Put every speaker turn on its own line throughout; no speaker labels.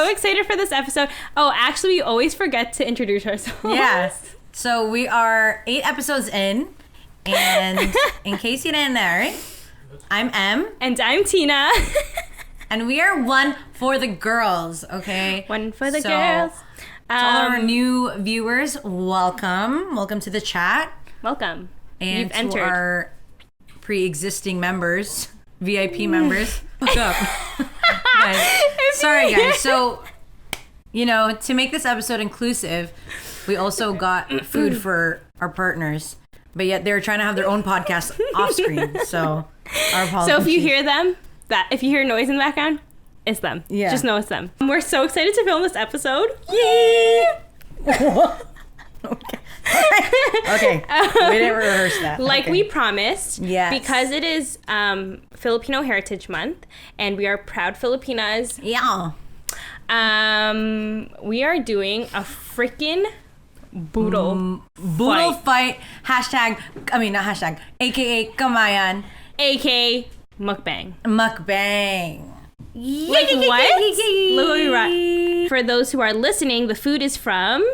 Excited for this episode. Oh, actually, we always forget to introduce ourselves.
Yes. So we are 8 episodes in, and in case you didn't know, I'm Em.
And I'm Tina.
And we are one for the girls, okay?
One for the girls.
To all our new viewers, welcome. Welcome to the chat.
Welcome.
And
You've
to
entered.
our pre-existing members, VIP members. Hook up. Guys, sorry, guys. So, to make this episode inclusive, we also got food for our partners, but yet they're trying to have their own podcast off screen. So, our apologies.
So if you hear them, if you hear noise in the background, it's them.
Yeah.
Just know it's them. We're so excited to film this episode. Yay!
Okay. Okay. We didn't rehearse that.
Like we promised.
Yes.
Because it is Filipino Heritage Month, and we are proud Filipinas.
Yeah.
We are doing a freaking boodle
fight. AKA Kamayan.
AKA Mukbang.
Mukbang.
Like what? Look what we brought. For those who are listening, the food is from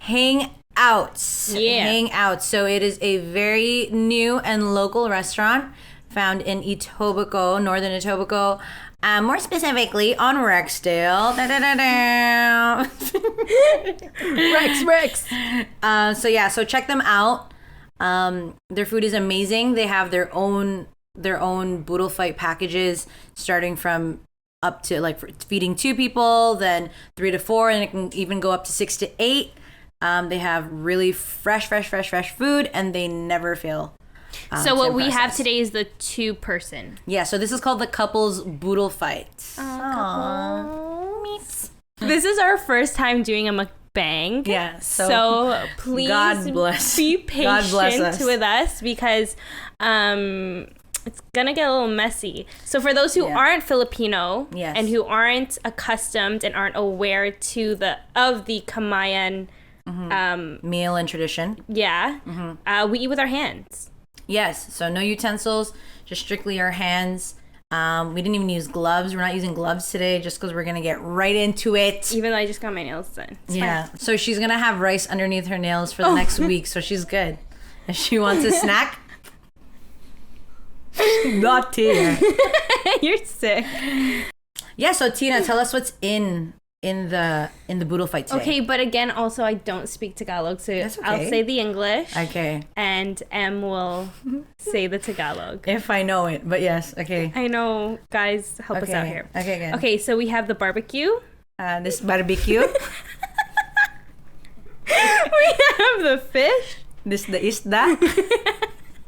Hangouts.
Yeah.
Hangouts. So it is a very new and local restaurant found in Etobicoke, Northern Etobicoke. More specifically on Rexdale.
Rex.
So check them out. Their food is amazing. They have their own boodle fight packages, starting from up to like feeding 2 people, then 3 to 4, and it can even go up to 6 to 8. They have really fresh food, and they never fail.
So what we have today is the 2-person.
Yeah, so this is called the couples boodle fight.
This is our first time doing a mukbang.
Yeah,
so please
God bless.
be
God bless
patient
us.
with us because it's gonna get a little messy. So for those who aren't Filipino and who aren't accustomed and aren't aware to the Kamayan
meal and tradition.
we eat with our hands.
Yes, so no utensils, just strictly our hands. We didn't even use gloves. We're not using gloves today just because we're going to get right into it.
Even though I just got my nails done. It's fine.
So she's going to have rice underneath her nails for the next week, so she's good. If she wants a snack, not Tina.
You're sick.
Yeah, so Tina, tell us what's in the boodle fight today.
Okay, but again, also I don't speak Tagalog, so
That's okay.
I'll say the English.
Okay.
And Em will say the Tagalog.
If I know it, but yes, okay.
I know, guys, help us out here.
Okay, good.
Okay, so we have the barbecue.
This barbecue.
We have the fish.
This the isda.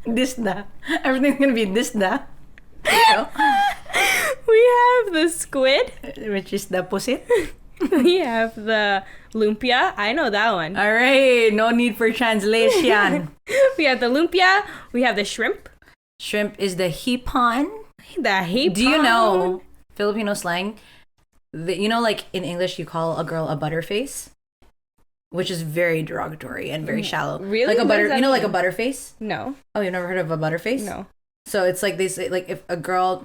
This da. Everything's gonna be this da.
We have the squid.
Which is the pusit.
We have the lumpia. I know that one.
All right, no need for translation.
We have the lumpia. We have the shrimp.
Shrimp is the hipon.
The hipon.
Do you know Filipino slang? Like in English, you call a girl a butterface, which is very derogatory and very shallow.
Really?
Like a
What does that
like a
mean?
butterface?
No.
Oh, you've never heard of a butterface?
No.
So it's like they say, like if a girl,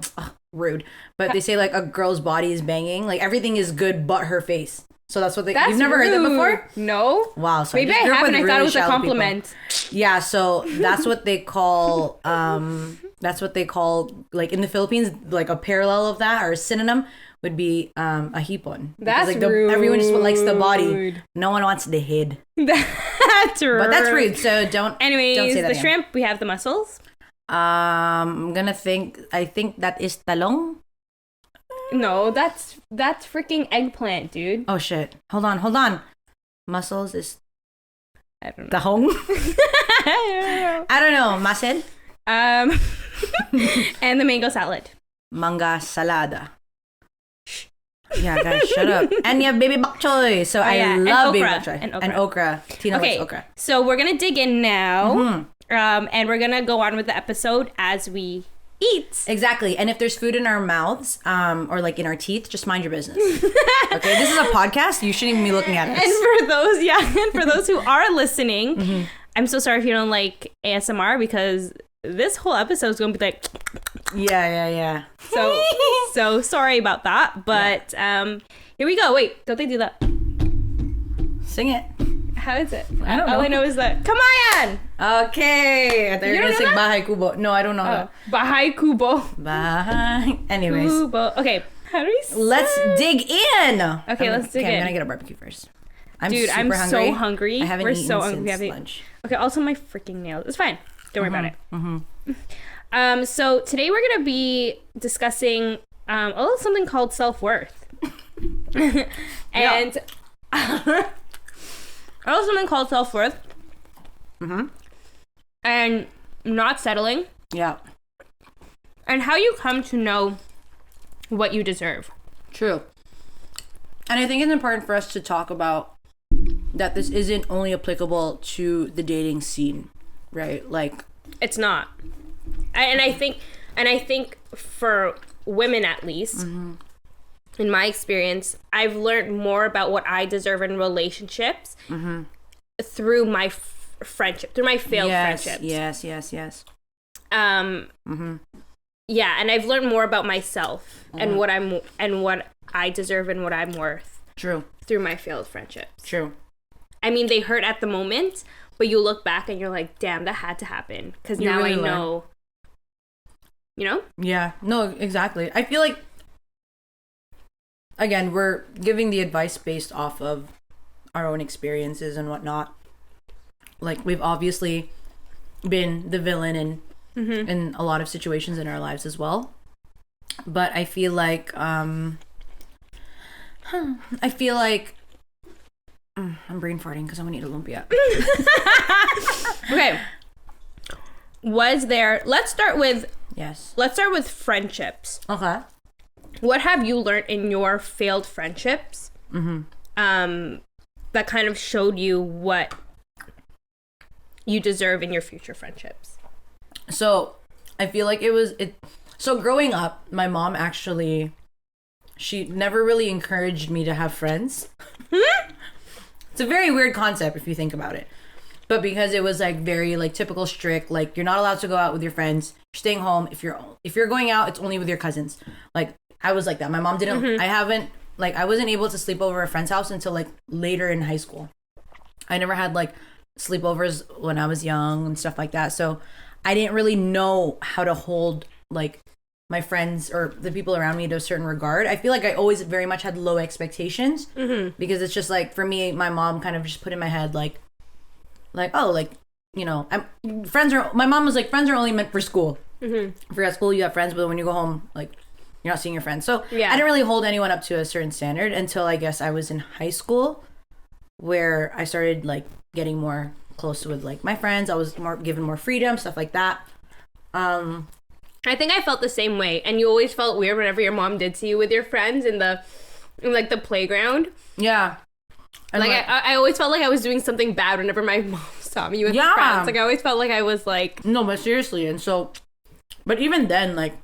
rude, but they say like a girl's body is banging, like everything is good but her face. So that's what they. You've never heard that before?
No.
Wow. So
Maybe I haven't. I thought it was a compliment.
Yeah. So that's what they call. That's what they call, like in the Philippines, like a parallel of that or a synonym would be a hipon.
That's
like
rude.
Everyone just likes the body. No one wants the head.
That's rude.
But that's rude. So don't.
Anyways,
don't say that
the
again.
shrimp. We have the mussels.
I'm gonna think. I think that is talong.
No, that's freaking eggplant, dude.
Oh shit! Hold on. Mussels is
I don't know.
tahong.
I
don't know. Masel.
And the mango salad.
Manga salada. Yeah, guys, shut up. And you have baby bok choy. So I love baby bok choy. And okra. Tina likes okra.
So we're gonna dig in now. And we're gonna go on with the episode as we eat.
Exactly. And if there's food in our mouths, or like in our teeth, just mind your business. Okay, this is a podcast. You shouldn't even be looking at us.
And for those who are listening, I'm so sorry if you don't like ASMR, because this whole episode is going to be like...
Yeah.
So sorry about that. But here we go. Wait, don't they do that?
Sing it.
How is it?
I don't know.
All I know is that Kamayan.
Okay. I thought you were going to sing Bahay Kubo. No, I don't know that.
Bahay Kubo.
Bahay. Anyways.
Kubo. Okay. How do we say?
Let's dig in.
Okay, let's dig in.
I'm going to get a barbecue first.
I'm
hungry.
so hungry.
I haven't eaten since lunch.
Okay, also my freaking nails. It's fine. Don't worry about it. So today we're going to be discussing a little something called self-worth. And... also something called self-worth. And not settling.
Yeah.
And how you come to know what you deserve.
True. And I think it's important for us to talk about that this isn't only applicable to the dating scene, right? Like,
it's not. And I think for women, at least, in my experience, I've learned more about what I deserve in relationships through my friendship, through my failed friendships.
Yes.
Yeah, and I've learned more about myself and what I deserve and what I'm worth.
True.
Through my failed friendships.
True.
I mean, they hurt at the moment, but you look back and you're like, damn, that had to happen. Because now really I know. You know?
Yeah. No, exactly. I feel like, again, we're giving the advice based off of our own experiences and whatnot. Like, we've obviously been the villain in a lot of situations in our lives as well. But I feel like, I'm brain farting because I'm gonna eat a lumpia.
Okay. Let's start with friendships.
Okay.
What have you learned in your failed friendships that kind of showed you what you deserve in your future friendships?
So I feel like so growing up, my mom actually, she never really encouraged me to have friends. It's a very weird concept if you think about it. But because it was like very like typical strict, like you're not allowed to go out with your friends. You're staying home. If you're going out, it's only with your cousins. Like I was like that. My mom didn't. I wasn't able to sleep over a friend's house until like later in high school. I never had like sleepovers when I was young and stuff like that. So I didn't really know how to hold like my friends or the people around me to a certain regard. I feel like I always very much had low expectations because it's just like, for me, my mom kind of just put in my head like, oh, like, you know, my mom was like, friends are only meant for school. If you're at school, you have friends, but when you go home, like, you're not seeing your friends. So yeah. I didn't really hold anyone up to a certain standard until I guess I was in high school, where I started like getting more close with like my friends. I was given more freedom, stuff like that.
I think I felt the same way, and you always felt weird whenever your mom did see you with your friends in the playground.
Yeah. And
like I always felt like I was doing something bad whenever my mom saw me with friends. Like I always felt like I was like,
no, but seriously. And so, but even then, like,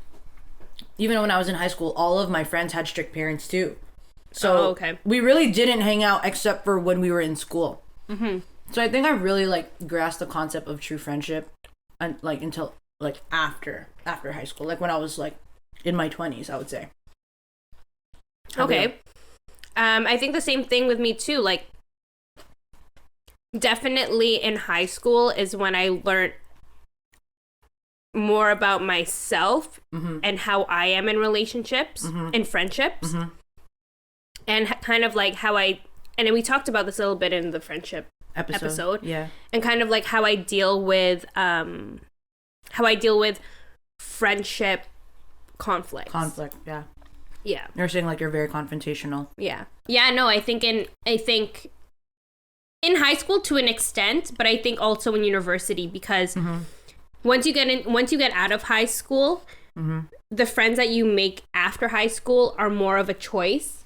even when I was in high school, all of my friends had strict parents too. So we really didn't hang out except for when we were in school. So I think I really like grasped the concept of true friendship, and like until like after high school, like when I was like in my 20s, I would say.
Okay. I think the same thing with me too. Like, definitely in high school is when I learned more about myself and how I am in relationships and friendships, and kind of like how and then we talked about this a little bit in the friendship episode.
Yeah.
And kind of like how I deal with friendship conflicts.
Yeah.
Yeah.
You're saying like you're very confrontational.
Yeah. Yeah, no, I think in high school to an extent, but I think also in university, because once you get out of high school, the friends that you make after high school are more of a choice.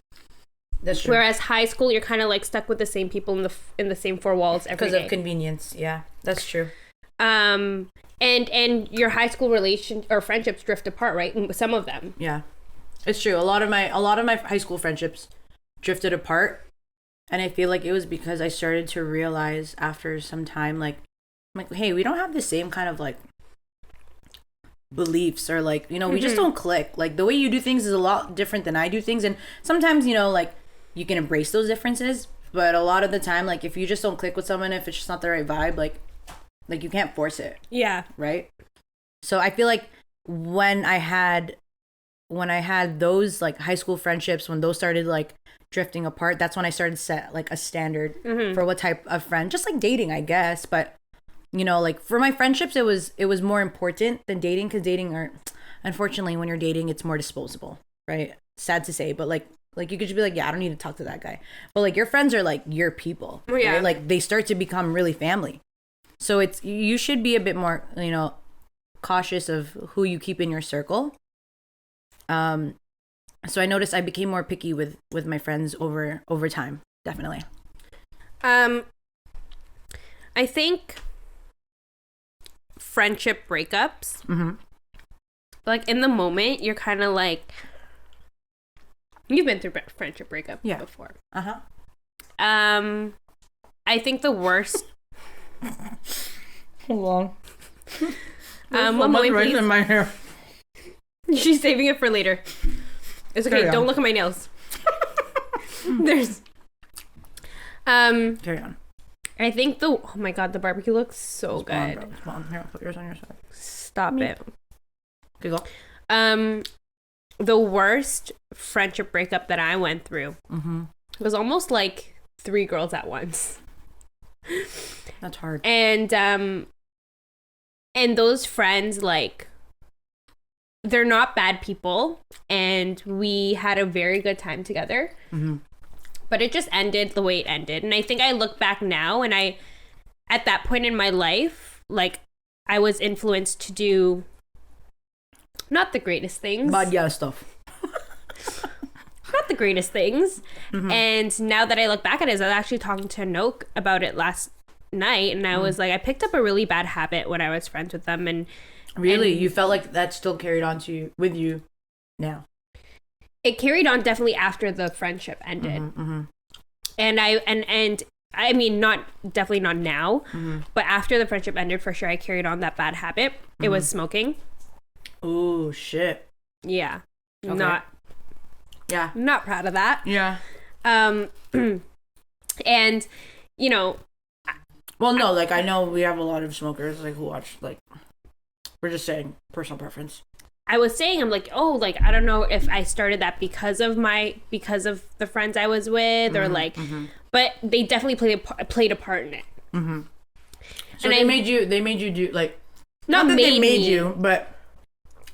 That's true.
Whereas high school, you're kind of like stuck with the same people in the same four walls every day.
Because of convenience. Yeah, that's true.
And your high school relation or friendships drift apart, right? Some of them.
Yeah, it's true. A lot of my high school friendships drifted apart, and I feel like it was because I started to realize after some time, like, I'm like, hey, we don't have the same kind of like beliefs, or like, you know, we just don't click. Like, the way you do things is a lot different than I do things, and sometimes, you know, like, you can embrace those differences, but a lot of the time, like, if you just don't click with someone, if it's just not the right vibe, like you can't force it.
Yeah.
Right. So I feel like when I had those like high school friendships, when those started like drifting apart, that's when I started to set like a standard for what type of friend, just like dating, I guess. But, you know, like for my friendships, it was more important than dating, because unfortunately, when you're dating, it's more disposable, right? Sad to say, but like you could just be like, yeah, I don't need to talk to that guy. But like your friends are like your people,
yeah.
Right? Like they start to become really family. So you should be a bit more, you know, cautious of who you keep in your circle. So I noticed I became more picky with my friends over time, definitely.
I think friendship breakups, like in the moment, you're kind of like, you've been through friendship breakup before. I think the worst.
Hold on.
One moment, please.
In my hair.
She's saving it for later. It's okay. Don't look at my nails. There's.
Carry on.
I think oh my god, the barbecue looks so good.
It's bomb. Here, put yours on your side.
Stop it.
Okay, go.
The worst friendship breakup that I went through was almost like 3 girls at once.
That's hard.
And those friends, like, they're not bad people, and we had a very good time together. But it just ended the way it ended. And I think I look back now, and at that point in my life, like, I was influenced to do not the greatest things.
Bad yeah stuff.
Not the greatest things. And now that I look back at it, I was actually talking to Anoke about it last night, and I was like, I picked up a really bad habit when I was friends with them. And
really, you felt like that still carried on with you now?
It carried on definitely after the friendship ended. And I mean, definitely not now, but after the friendship ended, for sure, I carried on that bad habit. It was smoking.
Oh shit.
Yeah.
Okay.
Not proud of that.
Yeah.
And you know,
well, no, like, I know we have a lot of smokers like who watch, like, we're just saying personal preference.
I was saying, I'm like, oh, like, I don't know if I started that because of the friends I was with, or like, but they definitely played a part in it.
So they made you do, like,
not that
they made you, but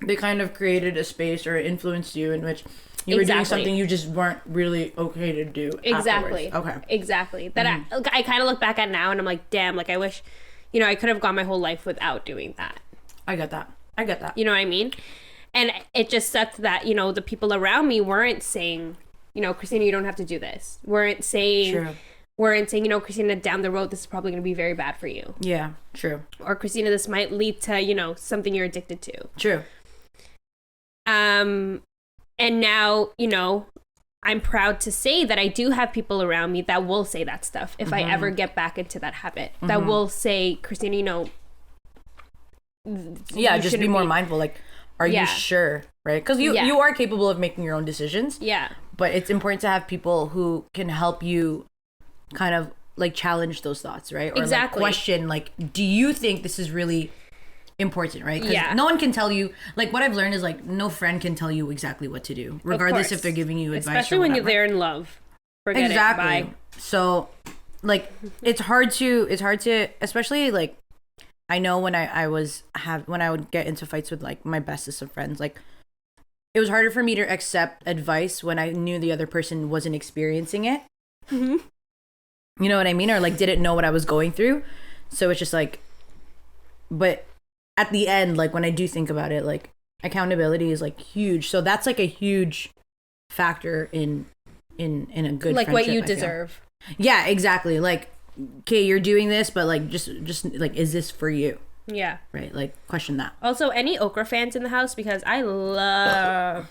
they kind of created a space or influenced you in which you were doing something you just weren't really okay to do.
Exactly.
Afterwards. Okay.
Exactly. That I kind of look back at now, and I'm like, damn, like, I wish, you know, I could have gone my whole life without doing that.
I get that.
You know what I mean? And it just sucked that, you know, the people around me weren't saying, you know, Christina, you don't have to do this. Weren't saying, you know, Christina, down the road, this is probably going to be very bad for you.
Yeah, true.
Or Christina, this might lead to, you know, something you're addicted to.
True.
And now, you know, I'm proud to say that I do have people around me that will say that stuff if I ever get back into that habit. That will say, Christina, you know,
yeah, just be more mindful. Like, are you sure? Right? Because you are capable of making your own decisions.
Yeah.
But it's important to have people who can help you kind of like challenge those thoughts, right? Or like question, like, do you think this is really important, right? Because no one can tell you, like, what I've learned is, like, no friend can tell you exactly what to do, regardless if they're giving you advice.
Especially when you're there in love. Forget it. Bye.
So, like, it's hard to, especially, like, I know when I would get into fights with, like, my bestest of friends, like, it was harder for me to accept advice when I knew the other person wasn't experiencing it. You know what I mean? Or, like, didn't know what I was going through. So it's just like, but at the end, like, when I do think about it, like, accountability is, like, huge. So that's, like, a huge factor in a good
like,
friendship,
what you deserve.
Yeah, exactly. Like, okay, you're doing this, but, like, just like, is this for you?
Yeah.
Right? Like, question that.
Also, any okra fans in the house? Because I love...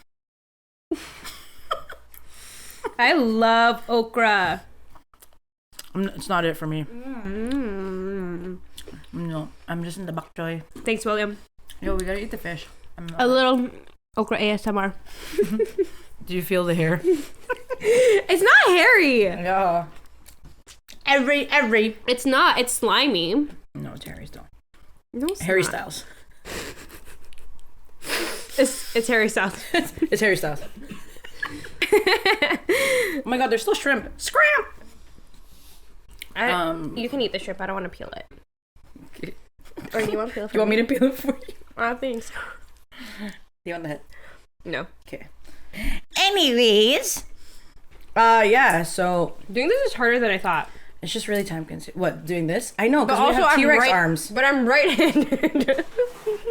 I love okra.
It's not it for me.
Mm.
No, I'm just in the bok choy.
Thanks, William.
Yo, we gotta eat the fish.
A little okra ASMR.
Do you feel the hair?
It's not hairy.
Yeah. Every.
It's not. It's slimy.
No, it's Harry Styles.
No, it's
Harry
not.
Styles.
It's Harry Styles.
It's Harry Styles. Oh my god, there's still shrimp. Scram!
You can eat the shrimp. I don't want to peel it.
Okay.
Or do you want to peel it for
You want me to peel it for you?
Thanks.
Do you want the head?
No.
Okay. Anyways. Yeah, so...
Doing this is harder than I thought.
It's just really time consuming. What, doing this? I know,
But
because we
also,
have T-Rex
I'm right,
arms.
But I'm right-handed.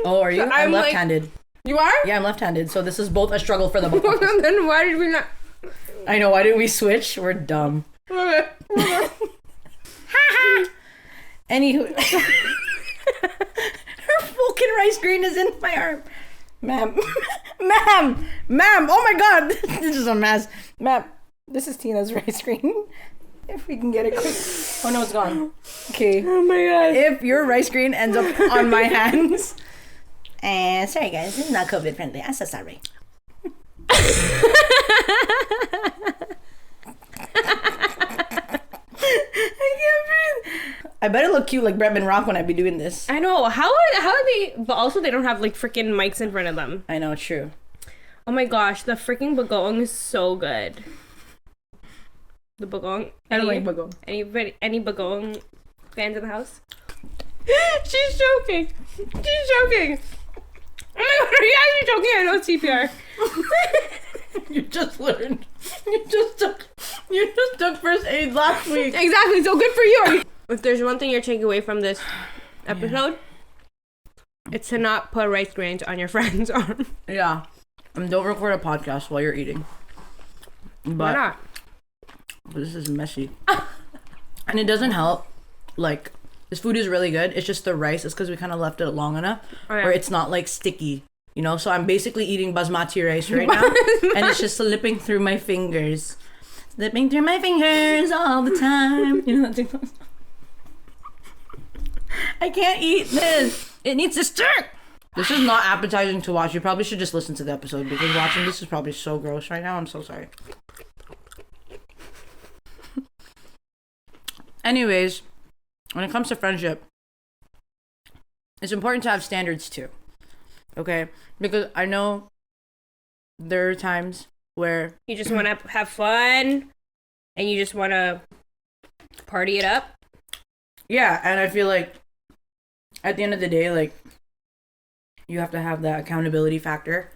Oh, are you?
So
I'm
like-
left-handed.
You are?
Yeah, I'm left-handed, so this is both a struggle for the both of us.
Then why did we not...
I know, why didn't we switch? We're dumb. Anywho. Her Vulcan rice grain is in my arm. Ma'am. Ma'am. Oh my god. This is a mess. Ma'am. This is Tina's rice grain. If we can get it quick. Oh no, it's gone. Okay.
Oh my god.
If your rice grain ends up on my hands. Sorry guys, this is not COVID friendly. I'm so sorry. I can't breathe. I better look cute like Bretman Rock when I be doing this.
I know. How are they... But also they don't have like freaking mics in front of them.
I know, true.
Oh my gosh. The freaking bagong is so good. The bagong.
I don't like bagong.
Any bagong fans in the house? She's joking. Oh my god, are you actually joking? I know it's CPR.
You just learned. You just took first aid last week.
Exactly, so good for you. If there's one thing you're taking away from this episode, it's to not put rice grains on your friend's arm.
Yeah. And don't record a podcast while you're eating. But,
Why not?
But this is messy. And it doesn't help. Like, this food is really good. It's just the rice. It's because we kind of left it long enough where it's not like sticky. You know, so I'm basically eating basmati rice right now, and it's just slipping through my fingers. Slipping through my fingers all the time. You know that TikTok song? I can't eat this. It needs to stir. This is not appetizing to watch. You probably should just listen to the episode because watching this is probably so gross right now. I'm so sorry. Anyways, when it comes to friendship, it's important to have standards too. Okay? Because I know there are times where
You just want to have fun and you just want to party it up.
yeah, and I feel like at the end of the day, like, you have to have that accountability factor,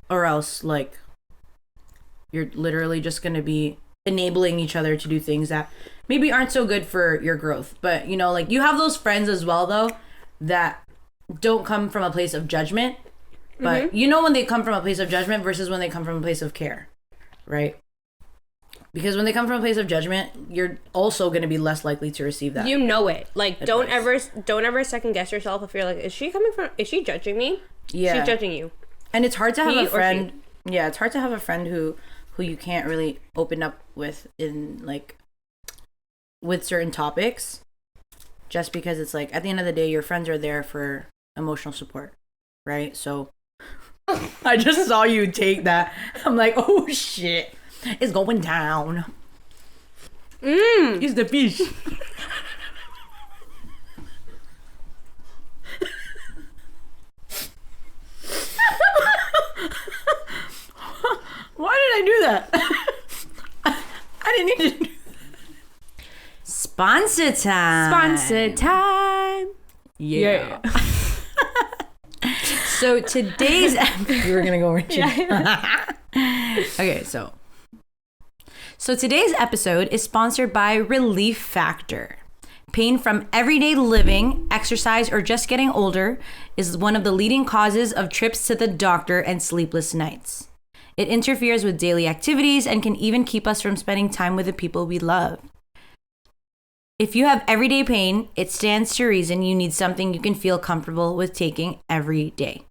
or else, like, you're literally just going to be enabling each other to do things that maybe aren't so good for your growth. But, you know, like, you have those friends as well, though, that don't come from a place of judgment. But you know when they come from a place of judgment versus when they come from a place of care, right? Because when they come from a place of judgment, you're also going to be less likely to receive that.
You know it. Like,
advice.
don't ever second guess yourself if you're like, is she judging me?
Yeah.
She's judging you.
And it's hard to have
He
a
or
friend. Yeah, it's hard to have a friend who you can't really open up with in, like, with certain topics, just because it's like, at the end of the day, your friends are there for emotional support, right? So I just saw you take that. I'm like, oh shit, it's going down. It's the fish. Why did I do that? I didn't need to do that. Sponsor time. Yeah. So today's we were gonna go over Okay, so today's episode is sponsored by Relief Factor. Pain from everyday living, exercise, or just getting older is one of the leading causes of trips to the doctor and sleepless nights. It interferes with daily activities and can even keep us from spending time with the people we love. If you have everyday pain, it stands to reason you need something you can feel comfortable with taking every day.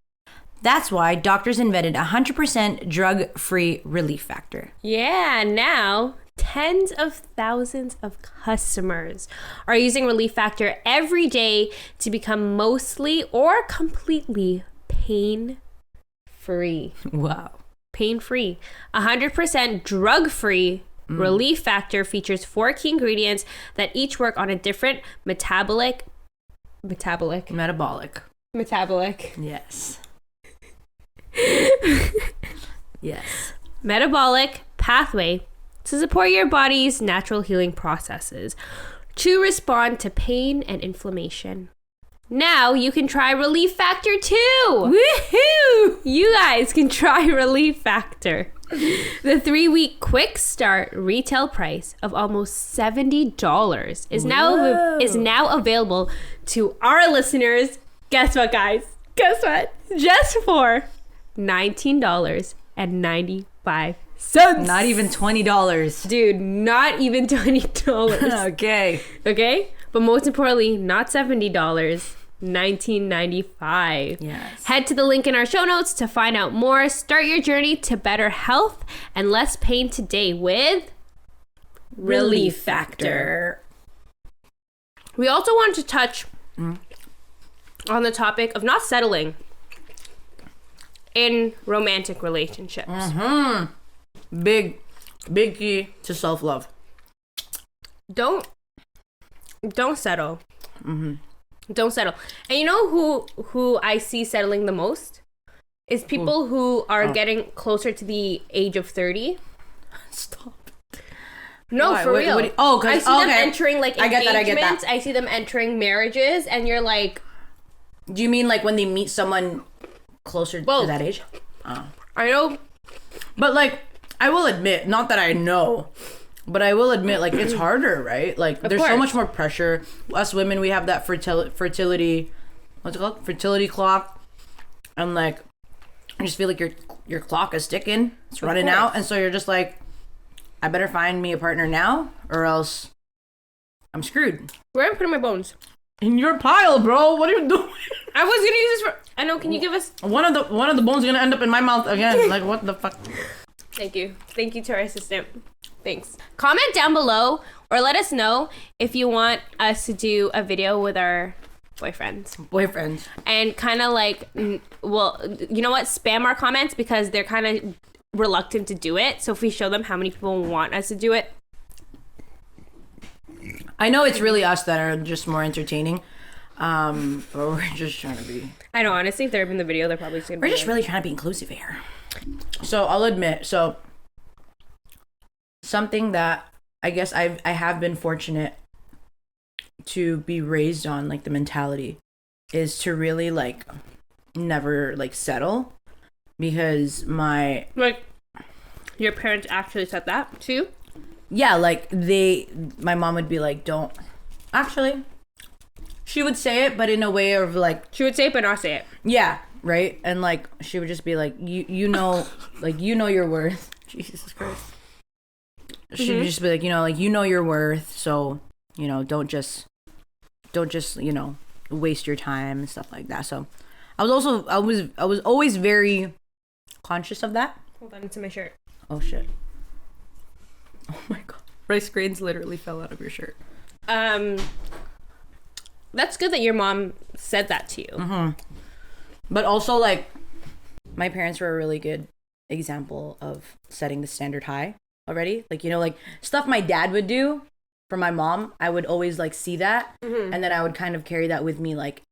That's why doctors invented 100% drug-free Relief Factor.
Yeah, now tens of thousands of customers are using Relief Factor every day to become mostly or completely pain-free.
Wow.
Pain-free. 100% drug-free Relief Factor features 4 key ingredients that each work on a different metabolic.
Yes. Yes.
Metabolic pathway to support your body's natural healing processes to respond to pain and inflammation. Now you can try Relief Factor too.
Woohoo!
You guys can try Relief Factor. The 3-week quick start retail price of almost $70 is now available to our listeners. Guess what, guys? Guess what? Just for $19.95.
Not even $20.
Dude, not even $20. Okay? But most importantly, not $70. $19.95.
Yes.
Head to the link in our show notes to find out more. Start your journey to better health and less pain today with Relief Factor. We also want to touch on the topic of not settling in romantic relationships.
Big key to self-love.
Don't settle. Don't settle. And you know who I see settling the most is people who are getting closer to the age of 30.
Stop.
No, for real. I see them entering like engagements.
I get that.
I see them entering marriages, and you're like,
do you mean like when they meet someone closer to that age?
I know,
but like I will admit, not that I know, but I will admit, like, it's harder, right? Like, there's so much more pressure. Us women, we have that fertility, what's it called? Fertility clock. And, like, I just feel like your clock is ticking. It's running out. And so you're just like, I better find me a partner now or else I'm screwed.
Where am I putting my bones?
In your pile, bro. What are you doing?
I was going to use this for... I know, can you give us...
One of the bones is going to end up in my mouth again. Like, what the fuck?
Thank you. Thank you to our assistant. Thanks. Comment down below or let us know if you want us to do a video with our boyfriends. And kind of like, well, you know what? Spam our comments because they're kind of reluctant to do it. So if we show them how many people want us to do it.
I know it's really us that are just more entertaining. But we're just trying to be...
I know, honestly, if they're in the video, they're probably just going to be...
We're just really trying to be inclusive here. So I'll admit, something that I guess I have been fortunate to be raised on, like the mentality, is to really like never like settle, because my
your parents actually said that too.
Yeah, like my mom would be like, don't. Actually, she would say it, but in a way of like,
she would say it but not say it.
Yeah, right. And like she would just be like, you know, like you know your worth. Jesus Christ. She'd just be like, you know your worth, so, you know, don't just, you know, waste your time and stuff like that. So I was always very conscious of that.
Hold on, it's in my shirt.
Oh shit. Oh my god. Rice grains literally fell out of your shirt.
That's good that your mom said that to you.
But also, like, my parents were a really good example of setting the standard high already. Like, you know, like stuff my dad would do for my mom, I would always like see that, and then I would kind of carry that with me, like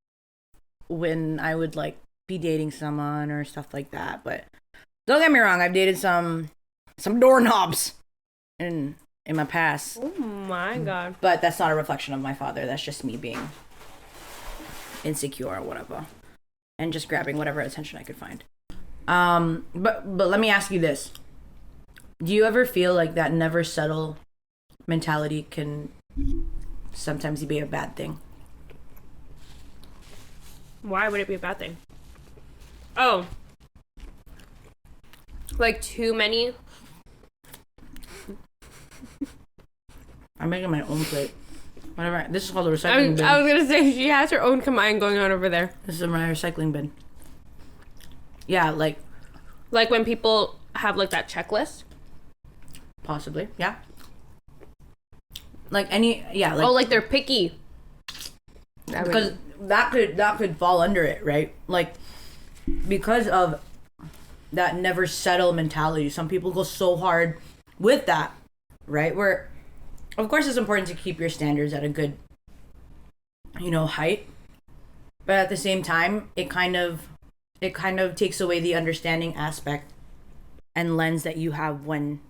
when I would like be dating someone or stuff like that. But don't get me wrong, I've dated some doorknobs in my past.
Oh my god.
But that's not a reflection of my father. That's just me being insecure or whatever, and just grabbing whatever attention I could find. But let me ask you this. Do you ever feel like that never settle mentality can sometimes be a bad thing?
Why would it be a bad thing? Oh. Like too many?
I'm making my own plate. Whatever. This is called a recycling bin.
I was gonna say she has her own Kamayan going on over there.
This is my recycling bin. Yeah, like
when people have like that checklist.
Possibly, yeah. Like any, yeah. Like,
like they're picky.
Because that could fall under it, right? Like because of that never settle mentality, some people go so hard with that, right? Where, of course, it's important to keep your standards at a good, height, but at the same time, it kind of takes away the understanding aspect and lens that you have when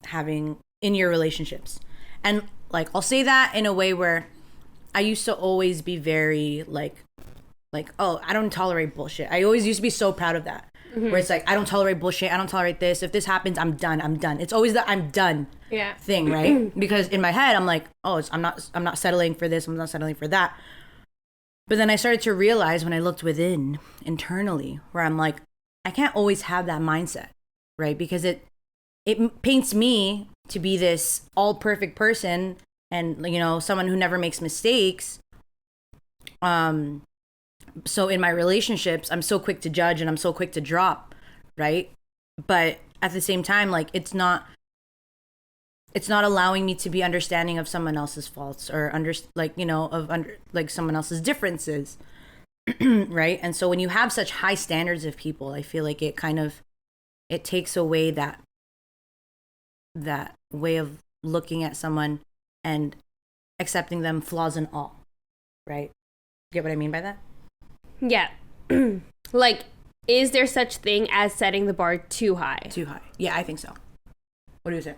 having in your relationships. And like, I'll say that in a way where I used to always be very like, oh, I don't tolerate bullshit. I always used to be so proud of that. Mm-hmm. Where it's like, I don't tolerate bullshit. I don't tolerate this. If this happens, I'm done. It's always the I'm done thing, right? Because in my head, I'm like, oh, I'm not settling for this. I'm not settling for that. But then I started to realize when I looked within internally, where I'm like, I can't always have that mindset, right? Because it paints me to be this all perfect person and, someone who never makes mistakes. So in my relationships, I'm so quick to judge and I'm so quick to drop, right? But at the same time, like it's not allowing me to be understanding of someone else's faults or someone else's differences, right? And so when you have such high standards of people, I feel like it takes away that way of looking at someone and accepting them flaws and all, right? Get what I mean by that?
Yeah. Like, is there such thing as setting the bar too high?
Too high. Yeah, I think so. What do you say?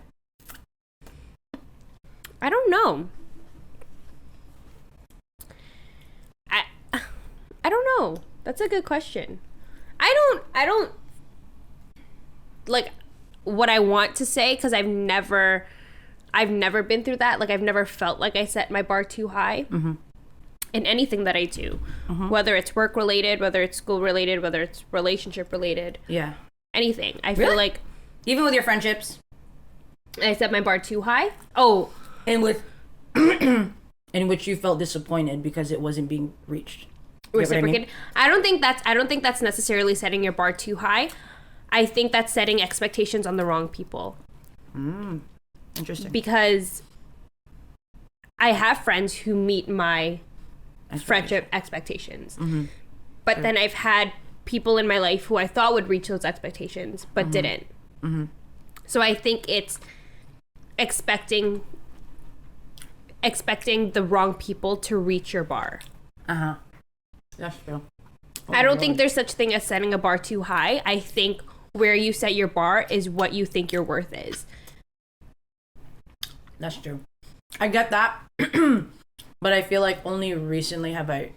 I don't know. I don't know. That's a good question. I don't like what I want to say because I've never been through that. Like I've never felt like I set my bar too high. Mm-hmm. In anything that I do, whether it's work related, whether it's school related, whether it's relationship related. Yeah. Anything. I feel like.
Even with your friendships?
I set my bar too high? Oh.
And with. in which you felt disappointed because it wasn't being reached.
Reciprocated. I don't think that's necessarily setting your bar too high. I think that's setting expectations on the wrong people.
Interesting.
Because I have friends who meet my friendship expectations. Mm-hmm. But then I've had people in my life who I thought would reach those expectations, but didn't. Mm-hmm. So I think it's expecting the wrong people to reach your bar.
Uh-huh. That's true.
I don't think there's such thing as setting a bar too high. I think where you set your bar is what you think your worth is.
That's true. I get that. But I feel like only recently have I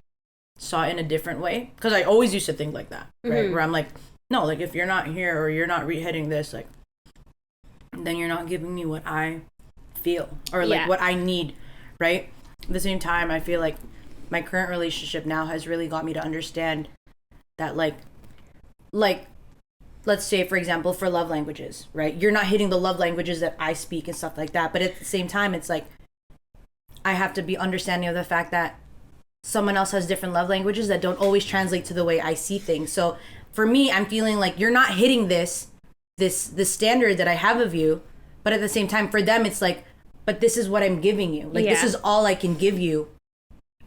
saw it in a different way. Because I always used to think like that, right? Where I'm like, no, like if you're not here or you're not hitting this, like, then you're not giving me what I feel or like what I need, right? At the same time, I feel like my current relationship now has really got me to understand that like let's say, for example, for love languages, right? You're not hitting the love languages that I speak and stuff like that. But at the same time, it's like, I have to be understanding of the fact that someone else has different love languages that don't always translate to the way I see things. So for me, I'm feeling like you're not hitting this standard that I have of you. But at the same time, for them, it's like, but this is what I'm giving you. Like, this is all I can give you.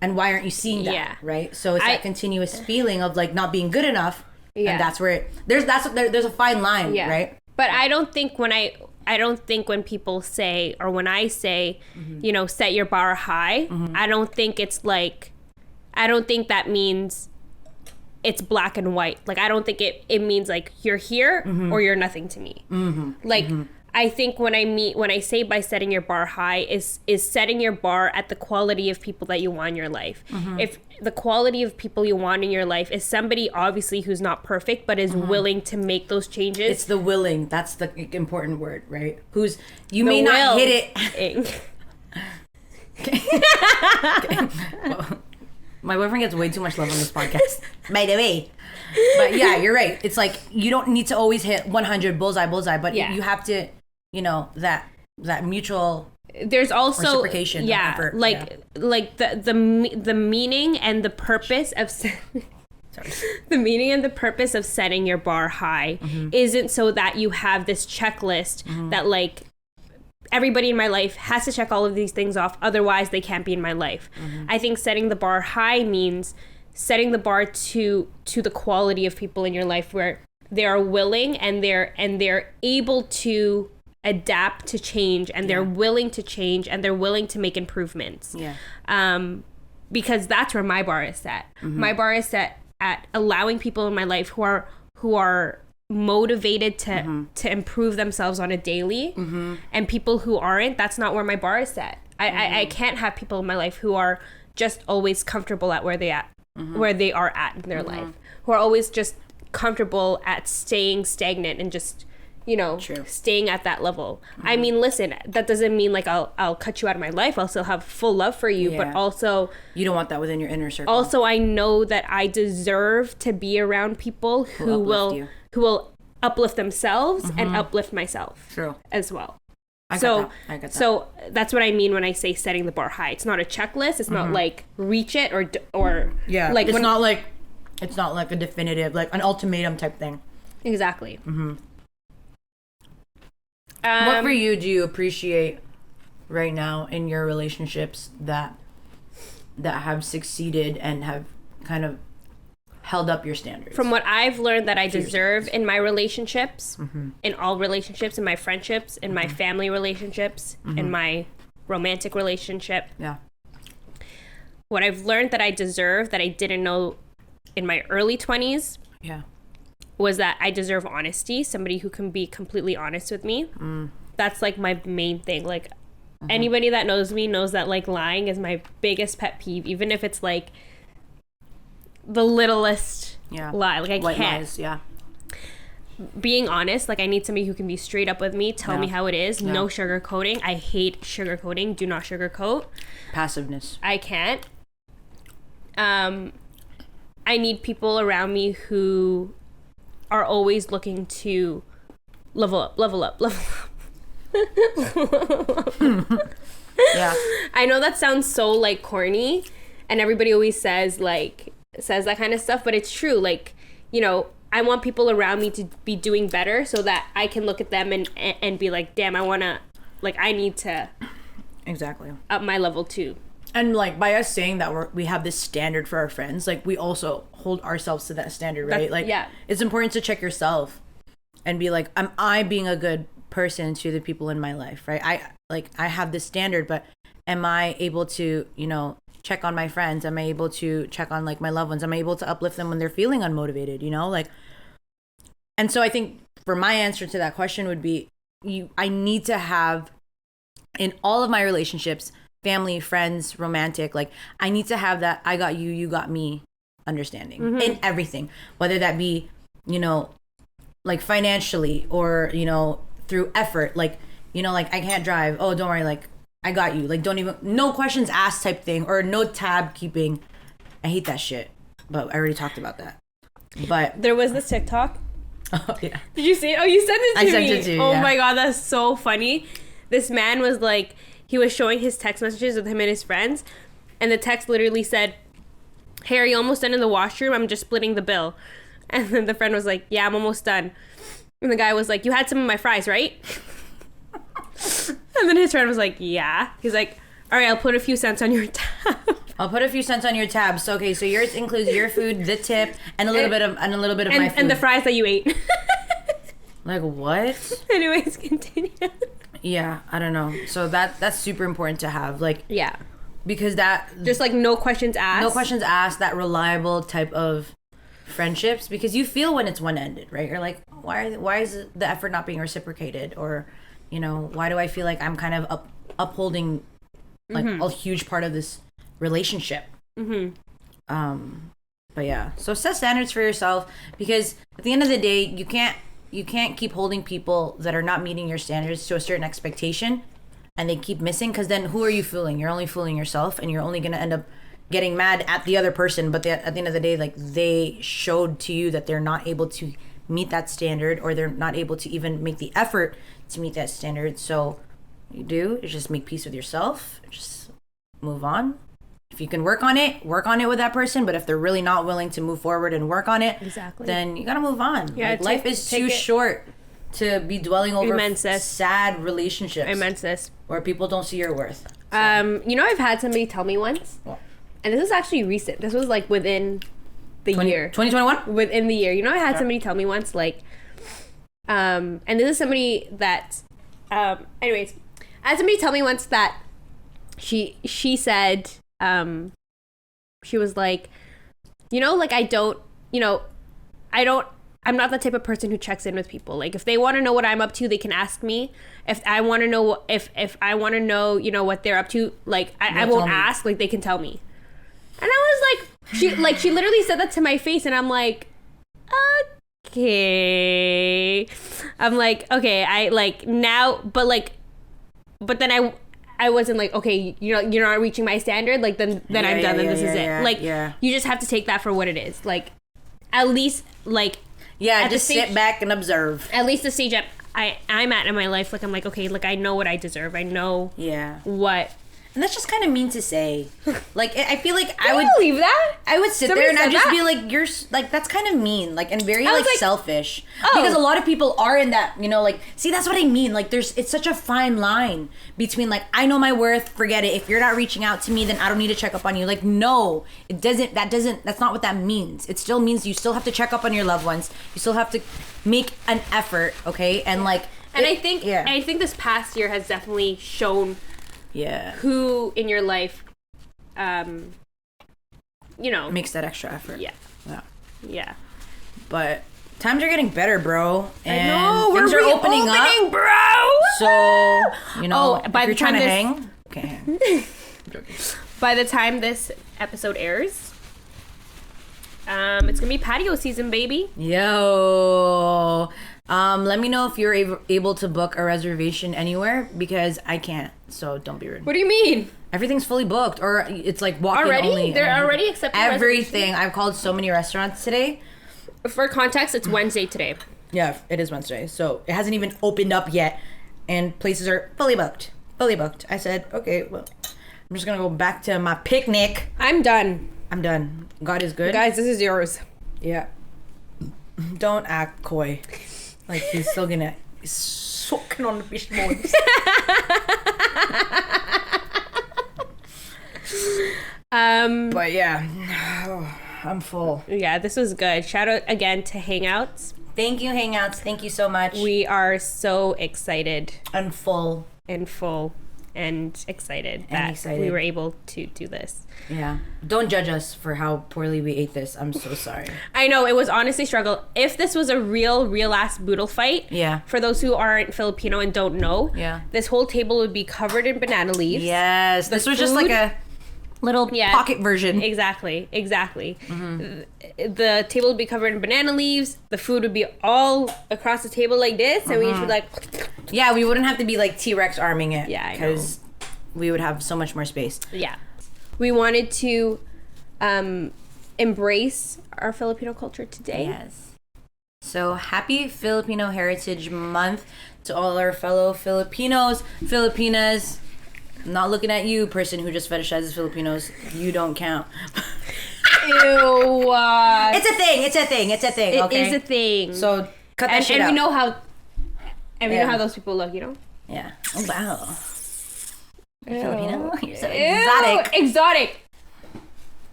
And why aren't you seeing that? Yeah. Right? So it's that continuous feeling of like not being good enough. Yeah. And that's where there's a fine line, right?
But I don't think when people say, or when I say, set your bar high, I don't think that means it's black and white. Like, I don't think it means like you're here or you're nothing to me. Like, I think when I say by setting your bar high is setting your bar at the quality of people that you want in your life. If the quality of people you want in your life is somebody obviously who's not perfect but is willing to make those changes.
It's the willing. That's the important word, right? May not hit it. Okay. Well, my boyfriend gets way too much love on this podcast, by the way. But yeah, you're right. It's like you don't need to always hit 100 bullseye, but you have to, that mutual
there's also
reciprocation.
Like the meaning and the purpose of the meaning and the purpose of setting your bar high isn't so that you have this checklist that like everybody in my life has to check all of these things off, otherwise they can't be in my life. I think setting the bar high means setting the bar to the quality of people in your life where they are willing and they're able to adapt to change, and they're willing to change, and they're willing to make improvements. Because that's where my bar is set. My bar is set at allowing people in my life who are motivated to improve themselves on a daily, and people who aren't, that's not where my bar is set. I can't have people in my life who are just always comfortable at where they are at in their life, who are always just comfortable at staying stagnant and just staying at that level. I mean, listen, that doesn't mean like I'll cut you out of my life. I'll still have full love for you, but also
you don't want that within your inner circle.
Also, I know that I deserve to be around people who will uplift themselves and uplift myself as well. I get that. So that's what I mean when I say setting the bar high. It's not a checklist. It's not like reach it or like
it's not like a definitive, like an ultimatum type thing.
Exactly.
What for you do you appreciate right now in your relationships that have succeeded and have kind of held up your standards?
From what I've learned that I deserve in my relationships, in all relationships, in my friendships, in my family relationships, in my romantic relationship.
Yeah.
What I've learned that I deserve that I didn't know in my early 20s.
Yeah.
Was that I deserve honesty, somebody who can be completely honest with me. That's like my main thing. Like anybody that knows me knows that like lying is my biggest pet peeve, even if it's like the littlest lie. Like I can't.
Lies, yeah.
Being honest, like I need somebody who can be straight up with me, tell me how it is, no sugarcoating. I hate sugarcoating. Do not sugarcoat.
Passiveness.
I can't. I need people around me who are always looking to level up.
Yeah.
I know that sounds so like corny, and everybody always says that kind of stuff, but it's true. Like, I want people around me to be doing better so that I can look at them and be like, damn, I need to
exactly
up my level too.
And like by us saying that we have this standard for our friends, like we also hold ourselves to that standard, right? It's important to check yourself and be like, am I being a good person to the people in my life, right? I have this standard, but am I able to, check on my friends? Am I able to check on like my loved ones? Am I able to uplift them when they're feeling unmotivated, And so I think for my answer to that question would be, I need to have in all of my relationships, family, friends, romantic, like I need to have that I got you, you got me understanding in everything, whether that be, like financially or, through effort, like, like I can't drive. Oh, don't worry. Like I got you. Like no questions asked type thing or no tab keeping. I hate that shit, but I already talked about that. But
there was this TikTok.
Oh yeah.
Did you see it? Oh, you sent it to me.
I sent it to you.
Oh my God. That's so funny. This man was like, he was showing his text messages with him and his friends, and the text literally said, "Hey, are you almost done in the washroom? I'm just splitting the bill." And then the friend was like, "Yeah, I'm almost done." And the guy was like, "You had some of my fries, right?" And then his friend was like, "Yeah." He's like, "All right, I'll put a few cents on your tab."
I'll put a few cents on your tab. So okay, so yours includes your food, the tip, and a little bit of my food,
and the fries that you ate.
Like what?
Anyways, continue.
Yeah, I don't know. So that's super important to have, like,
yeah,
because that
just like no questions asked,
that reliable type of friendships, because you feel when it's one-ended, right? You're like, why is the effort not being reciprocated, or why do I feel like I'm kind of upholding like a huge part of this relationship? But yeah, so set standards for yourself, because at the end of the day, you can't keep holding people that are not meeting your standards to a certain expectation and they keep missing, because then who are you fooling? You're only fooling yourself, and you're only going to end up getting mad at the other person, but at the end of the day, like, they showed to you that they're not able to meet that standard, or they're not able to even make the effort to meet that standard. So you do is just make peace with yourself. Just move on. If you can work on it with that person. But if they're really not willing to move forward and work on it, then you gotta move on.
Yeah,
like, life is too short to be dwelling over sad relationships.
Immense this.
Where people don't see your worth.
So. I've had somebody tell me once, and this is actually recent. This was like within the year.
2021?
Within the year. I had somebody tell me once, like, and this is somebody that, anyways, I had somebody tell me once that she said, she was like, I'm not the type of person who checks in with people. Like, if they want to know what I'm up to, they can ask me. If I want to know, if I want to know, what they're up to, like, I won't ask. Like, they can tell me. And I was like, she literally said that to my face, and I'm like, okay. I'm like, okay, I like now, but then I wasn't like, okay, you're not reaching my standard. Like, then I'm done. Then this is it. Like, you just have to take that for what it is. Like, at least, like.
Yeah, just sit back and observe.
At least the stage I'm at in my life, like, I'm like, okay, like, I know what I deserve. I know what.
And that's just kind of mean to say. Like, I feel like I would
believe that.
I would sit there and I'd just be like, you're like, that's kind of mean, like, and very like selfish. Because a lot of people are in that, like, see, that's what I mean. Like, it's such a fine line between, like, I know my worth, forget it. If you're not reaching out to me, then I don't need to check up on you. Like, no, that's not what that means. It still means you still have to check up on your loved ones. You still have to make an effort, okay? And like,
and I think this past year has definitely shown who in your life
makes that extra effort.
Yeah.
But times are getting better, bro. And
I know,
things are opening up,
bro.
So
by
if you're
the time
trying to hang, okay.
By the time this episode airs, it's gonna be patio season, baby.
Yo. Let me know if you're able to book a reservation anywhere, because I can't, so don't be rude.
What do you mean?
Everything's fully booked, or it's like walk-in only.
They're already accepting
everything. I've called so many restaurants today.
For context, it's Wednesday today.
Yeah, it is Wednesday, so it hasn't even opened up yet, and places are fully booked. I said, okay, well, I'm just gonna go back to my picnic.
I'm done.
God is good.
Guys, this is yours.
Yeah. Don't act coy. Like, he's still gonna sucking on the fish bones. But yeah, I'm full.
Yeah, this was good. Shout out again to Hangouts.
Thank you, Hangouts. Thank you so much.
We are so excited.
And full.
And excited that we were able to do this.
Yeah. Don't judge us for how poorly we ate this. I'm so sorry.
I know, it was honestly a struggle. If this was a real ass boodle fight, for those who aren't Filipino and don't know, this whole table would be covered in banana leaves.
Yes. This was just like a little pocket version.
Exactly. Mm-hmm. The table would be covered in banana leaves. The food would be all across the table like this, and we would like.
Yeah, we wouldn't have to be like T-Rex arming it.
Yeah,
because we would have so much more space.
Yeah, we wanted to embrace our Filipino culture today.
Yes. So happy Filipino Heritage Month to all our fellow Filipinos, Filipinas. I'm not looking at you, person who just fetishizes Filipinos. You don't count.
Ew.
It's a thing. Okay?
It is a thing.
So cut that shit
out.
And
we know how those people look,
Yeah. Oh, wow.
Ew.
Filipino? You're so
exotic.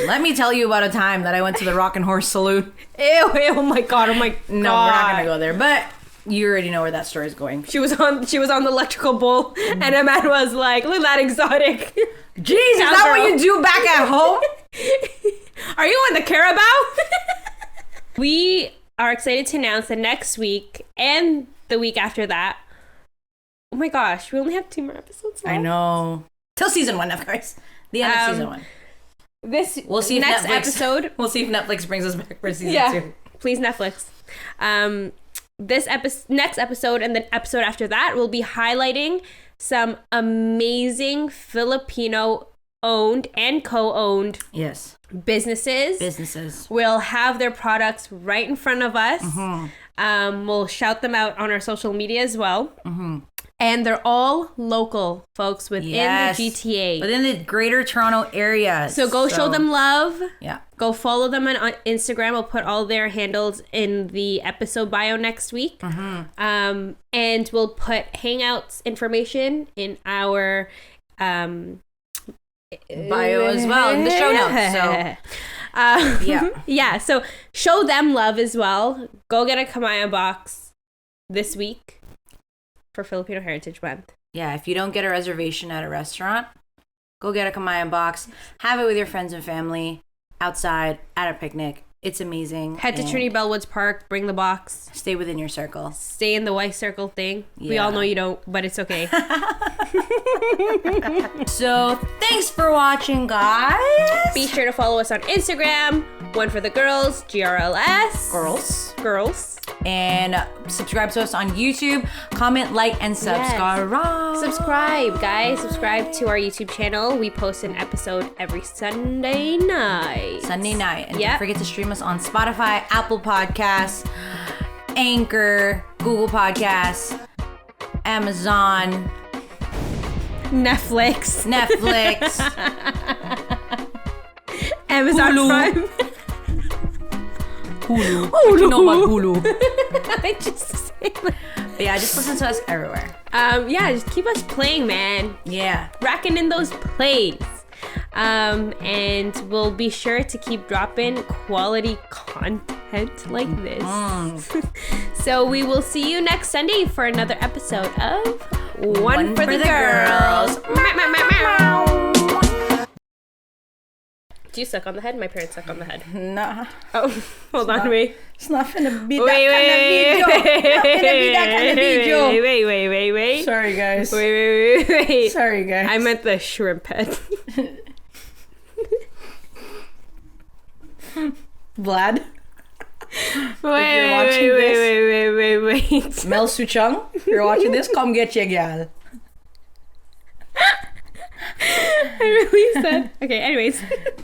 Let me tell you about a time that I went to the Rock and Horse Saloon.
Ew, oh my god.
No, we're not gonna go there. But you already know where that story is going.
She was on the electrical bull, and a man was like, "Look at that exotic."
Jeez, is that what you do back at home?
Are you on the Carabao? We are excited to announce that next week and the week after that. Oh my gosh, we only have 2 more episodes left.
I know. Till season 1, of course. The end of season 1. We'll see
next episode.
We'll see if Netflix brings us back for season 2.
Please, Netflix. Next episode and the episode after that will be highlighting some amazing Filipino owned and co-owned businesses. Will have their products right in front of us. We'll shout them out on our social media as well. Mm-hmm. And they're all local, folks, within the GTA.
Within the Greater Toronto area.
So go show them love.
Yeah.
Go follow them on Instagram. We'll put all their handles in the episode bio next week. Mm-hmm. And we'll put Hangouts information in our bio
as well, in the show notes. So,
yeah. So show them love as well. Go get a Kamayan box this week for Filipino Heritage Month.
Yeah, if you don't get a reservation at a restaurant, go get a Kamayan box. Have it with your friends and family, outside, at a picnic. It's amazing.
Head to Trinity Bellwoods Park. Bring the box.
Stay within your circle.
Stay in the white circle thing. Yeah. We all know you don't, but it's okay.
So, thanks for watching, guys.
Be sure to follow us on Instagram. One for the girls, GRLS. Girls.
And subscribe to us on YouTube. Comment, like, and subscribe.
Yes. Subscribe, guys. Subscribe to our YouTube channel. We post an episode every Sunday night.
And don't forget to stream us on Spotify, Apple Podcasts, Anchor, Google Podcasts, Amazon,
Netflix, Amazon
Hulu.
Prime.
Hulu. What you know about Hulu?
I just say
But yeah, just listen to us everywhere.
Just keep us playing, man.
Yeah.
Racking in those plays. And we'll be sure to keep dropping quality content like this. So we will see you next Sunday for another episode of One for the Girls. Do you suck on the head? My parents suck on the head.
Nah.
Oh, hold on, wait.
It's not finna be that kind of video.
Wait.
Sorry, guys.
Wait.
Sorry, guys.
I meant the shrimp head.
Vlad.
Wait.
Mel Suchong, if you're watching this, come get your gal.
I really said. Okay, anyways.